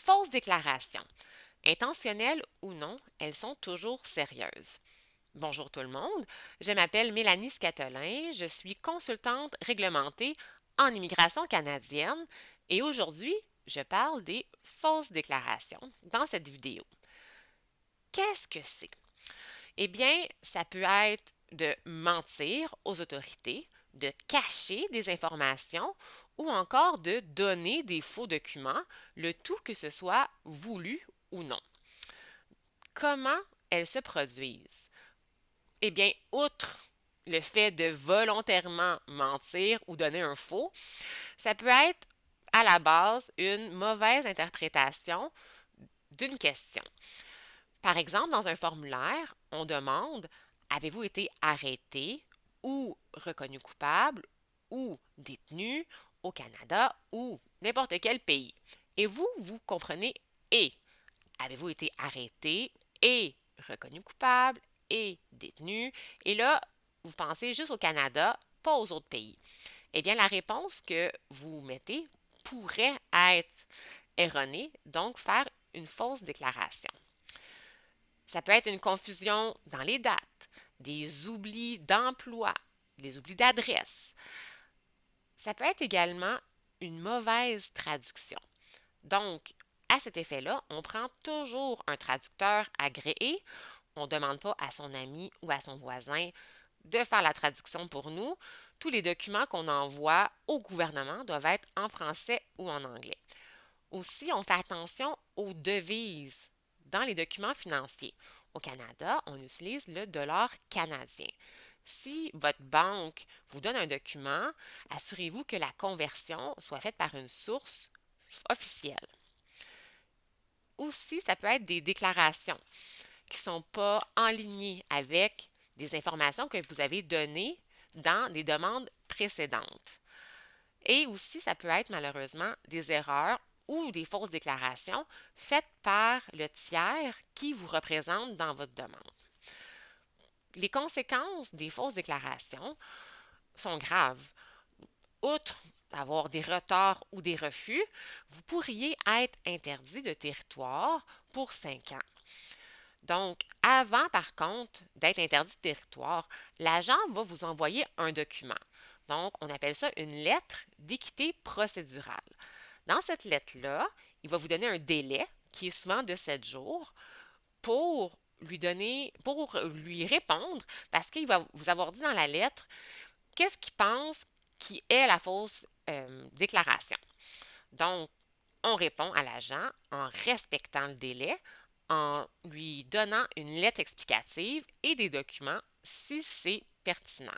fausses déclarations. Intentionnelles ou non, elles sont toujours sérieuses. Bonjour tout le monde, je m'appelle Mélanie Scatolin, je suis consultante réglementée en immigration canadienne et aujourd'hui, je parle des fausses déclarations dans cette vidéo. Qu'est-ce que c'est? Eh bien, ça peut être de mentir aux autorités, de cacher des informations ou encore de donner des faux documents, le tout que ce soit voulu ou non. Comment elles se produisent? Eh bien, outre le fait de volontairement mentir ou donner un faux, ça peut être à la base une mauvaise interprétation d'une question. Par exemple, dans un formulaire, on demande avez-vous été arrêté ou reconnu coupable ou détenu au Canada ou n'importe quel pays. Et vous, vous comprenez et. Avez-vous été arrêté et reconnu coupable et détenu? Et là, vous pensez juste au Canada, pas aux autres pays. Eh bien, la réponse que vous mettez pourrait être erronée, donc faire une fausse déclaration. Ça peut être une confusion dans les dates, des oublis d'emploi, des oublis d'adresse. Ça peut être également une mauvaise traduction. Donc, à cet effet-là, on prend toujours un traducteur agréé. On ne demande pas à son ami ou à son voisin de faire la traduction pour nous. Tous les documents qu'on envoie au gouvernement doivent être en français ou en anglais. Aussi, on fait attention aux devises dans les documents financiers. Au Canada, on utilise le dollar canadien. Si votre banque vous donne un document, assurez-vous que la conversion soit faite par une source officielle. Aussi, ça peut être des déclarations qui ne sont pas enlignées avec des informations que vous avez données dans des demandes précédentes. Et aussi, ça peut être malheureusement des erreurs ou des fausses déclarations faites par le tiers qui vous représente dans votre demande. Les conséquences des fausses déclarations sont graves. Outre avoir des retards ou des refus, vous pourriez être interdit de territoire pour 5 ans. Donc, avant, par contre, d'être interdit de territoire, l'agent va vous envoyer un document. Donc, on appelle ça une lettre d'équité procédurale. Dans cette lettre-là, il va vous donner un délai qui est souvent de 7 jours pour lui répondre parce qu'il va vous avoir dit dans la lettre qu'est-ce qu'il pense qui est la fausse déclaration. Donc, on répond à l'agent en respectant le délai, en lui donnant une lettre explicative et des documents si c'est pertinent.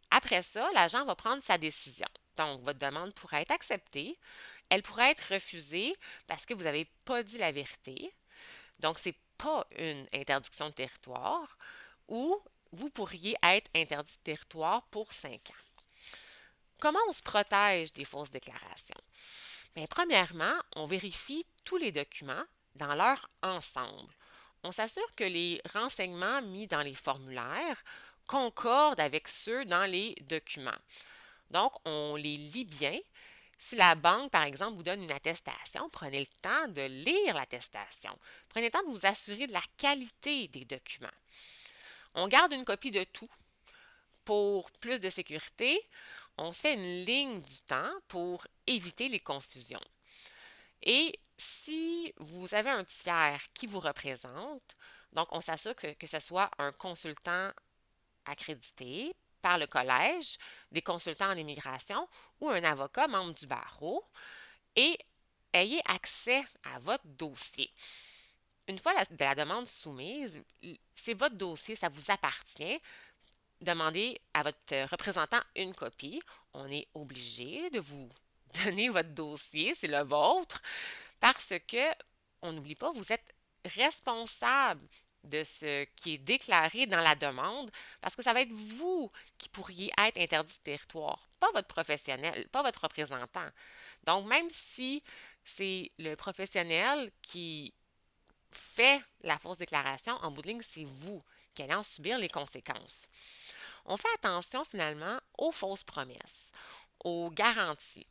Après ça, l'agent va prendre sa décision. Donc, votre demande pourrait être acceptée, elle pourrait être refusée parce que vous n'avez pas dit la vérité. Donc, ce n'est pas une interdiction de territoire ou vous pourriez être interdit de territoire pour 5 ans. Comment on se protège des fausses déclarations? Bien, premièrement, on vérifie tous les documents dans leur ensemble. On s'assure que les renseignements mis dans les formulaires concordent avec ceux dans les documents. Donc, on les lit bien. Si la banque, par exemple, vous donne une attestation, prenez le temps de lire l'attestation. Prenez le temps de vous assurer de la qualité des documents. On garde une copie de tout pour plus de sécurité. On se fait une ligne du temps pour éviter les confusions. Et si vous avez un tiers qui vous représente, donc on s'assure que ce soit un consultant accrédité par le collège des consultants en immigration ou un avocat membre du barreau et ayez accès à votre dossier. Une fois la demande soumise, c'est votre dossier, ça vous appartient. Demandez à votre représentant une copie. On est obligé de vous donner votre dossier, c'est le vôtre, parce que, on n'oublie pas, vous êtes responsable de ce qui est déclaré dans la demande, parce que ça va être vous qui pourriez être interdit de territoire, pas votre professionnel, pas votre représentant. Donc, même si c'est le professionnel qui fait la fausse déclaration, en bout de ligne, c'est vous qui allez en subir les conséquences. On fait attention finalement aux fausses promesses, aux garanties,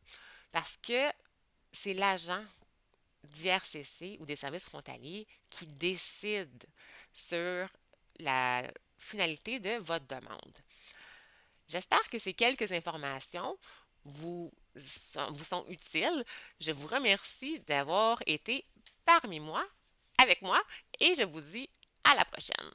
parce que c'est l'agent d'IRCC ou des services frontaliers qui décident sur la finalité de votre demande. J'espère que ces quelques informations vous sont utiles. Je vous remercie d'avoir été parmi moi, avec moi, et je vous dis à la prochaine.